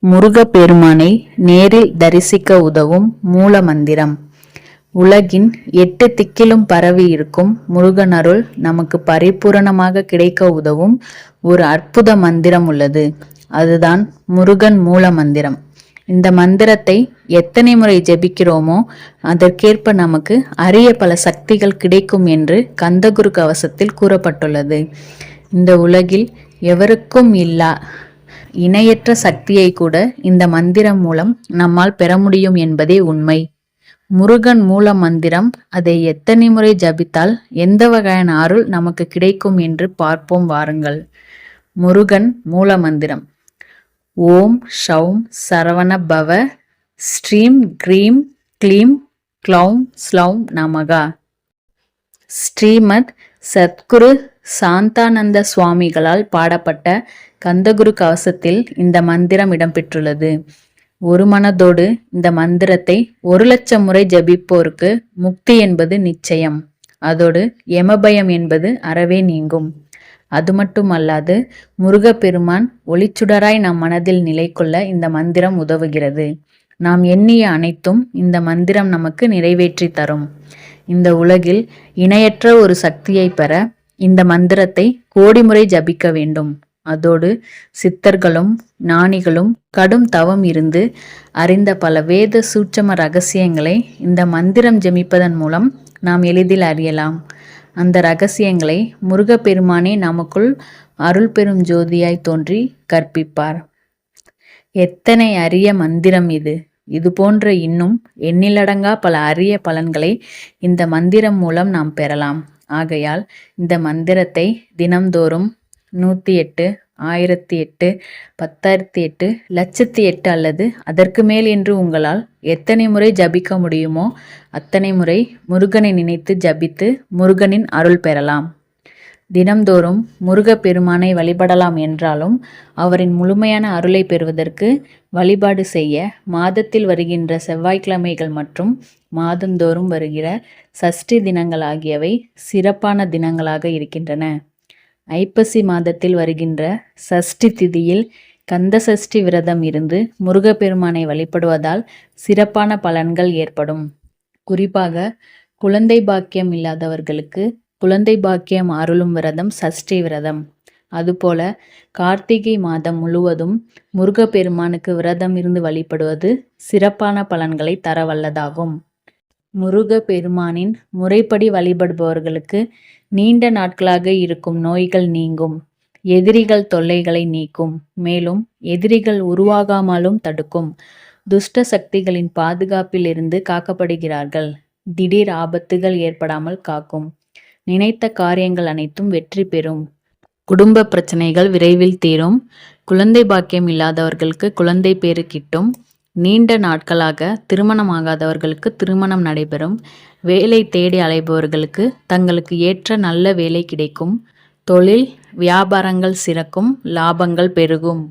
முருகப்பெருமானை நேரில் தரிசிக்க உதவும் மூல மந்திரம். உலகின் 8 திக்கிலும் பரவி இருக்கும் முருகன் அருள் நமக்கு பரிபூரணமாக கிடைக்க உதவும் ஒரு அற்புத மந்திரம் உள்ளது. அதுதான் முருகன் மூல மந்திரம். இந்த மந்திரத்தை எத்தனை முறை ஜெபிக்கிறோமோ அதற்கேற்ப நமக்கு அரிய பல சக்திகள் கிடைக்கும் என்று கந்தகுரு கவசத்தில் கூறப்பட்டுள்ளது. இந்த உலகில் எவருக்கும் இல்லா இணையற்ற சக்தியை கூட இந்த மந்திரம் மூலம் நம்மால் பெற முடியும் என்பதே உண்மை. முருகன் மூல மந்திரம், அதை எத்தனை முறை ஜபித்தால் எந்த வகையான அருள் நமக்கு கிடைக்கும் என்று பார்ப்போம் வாருங்கள். முருகன் மூல மந்திரம். ஓம் ஷௌம் சரவண பவ ஸ்ரீம் க்ரீம் க்ளீம் க்ளௌம் ஸ்லௌம் நமகா. ஸ்ரீமத் சத்குரு சாந்தானந்த சுவாமிகளால் பாடப்பட்ட கந்தகுரு கவசத்தில் இந்த மந்திரம் இடம்பெற்றுள்ளது. ஒரு மனதோடு இந்த மந்திரத்தை 1,00,000 முறை ஜபிப்போருக்கு முக்தி என்பது நிச்சயம். அதோடு யமபயம் என்பது அறவே நீங்கும். அது மட்டுமல்லாது முருகப்பெருமான் ஒளிச்சுடராய் நம் மனதில் நிலை கொள்ள இந்த மந்திரம் உதவுகிறது. நாம் எண்ணிய அனைத்தும் இந்த மந்திரம் நமக்கு நிறைவேற்றி தரும். இந்த உலகில் இணையற்ற ஒரு சக்தியை பெற இந்த மந்திரத்தை கோடி முறை ஜபிக்க வேண்டும். அதோடு சித்தர்களும் ஞானிகளும் கடும் தவம் இருந்து அறிந்த பல வேத சூட்சம ரகசியங்களை இந்த மந்திரம் ஜெபிப்பதன் மூலம் நாம் எளிதில் அறியலாம். அந்த ரகசியங்களை முருகப்பெருமானே நமக்குள் அருள் பெரும் ஜோதியாய் தோன்றி கற்பிப்பார். எத்தனை அரிய மந்திரம் இது! இது போன்ற இன்னும் எண்ணிலடங்கா பல அரிய பலன்களை இந்த மந்திரம் மூலம் நாம் பெறலாம். ஆகையால் இந்த மந்திரத்தை தினம்தோறும் 108, 1008, 10,008, 1,08 அல்லது அதற்கு மேல் என்று உங்களால் எத்தனை முறை ஜபிக்க முடியுமோ அத்தனை முறை முருகனை நினைத்து ஜபித்து முருகனின் அருள் பெறலாம். தினம்தோறும் முருகப்பெருமானை வழிபடலாம் என்றாலும் அவரின் முழுமையான அருளை பெறுவதற்கு வழிபாடு செய்ய மாதத்தில் வருகின்ற செவ்வாய்க்கிழமைகள் மற்றும் மாதந்தோறும் வருகிற சஷ்டி தினங்கள் ஆகியவை சிறப்பான தினங்களாக இருக்கின்றன. ஐப்பசி மாதத்தில் வருகின்ற சஷ்டி திதியில் கந்த சஷ்டி விரதம் இருந்து முருகப்பெருமானை வழிபடுவதால் சிறப்பான பலன்கள் ஏற்படும். குறிப்பாக குழந்தை பாக்கியம் இல்லாதவர்களுக்கு குழந்தை பாக்கியம் அருளும் விரதம் சஷ்டி விரதம். அதுபோல கார்த்திகை மாதம் முழுவதும் முருகப்பெருமானுக்கு விரதம் இருந்து வழிபடுவது சிறப்பான பலன்களை தர வல்லதாகும். முருகப்பெருமானின் முறைப்படி வழிபடுபவர்களுக்கு நீண்ட நாட்களாக இருக்கும் நோய்கள் நீங்கும், எதிரிகள் தொல்லைகளை நீக்கும், மேலும் எதிரிகள் உருவாகாமலும் தடுக்கும். துஷ்ட சக்திகளின் பாதுகாப்பில் இருந்து காக்கப்படுகிறார்கள். திடீர் ஆபத்துகள் ஏற்படாமல் காக்கும். நினைத்த காரியங்கள் அனைத்தும் வெற்றி பெறும். குடும்ப பிரச்சனைகள் விரைவில் தீரும். குழந்தை பாக்கியம் இல்லாதவர்களுக்கு குழந்தை பேறு கிட்டும். நீண்ட நாட்களாக திருமணமாகாதவர்களுக்கு திருமணம் நடைபெறும். வேலை தேடி அலைபவர்களுக்கு தங்களுக்கு ஏற்ற நல்ல வேலை கிடைக்கும். தொழில் வியாபாரங்கள் சிறக்கும், லாபங்கள் பெருகும்.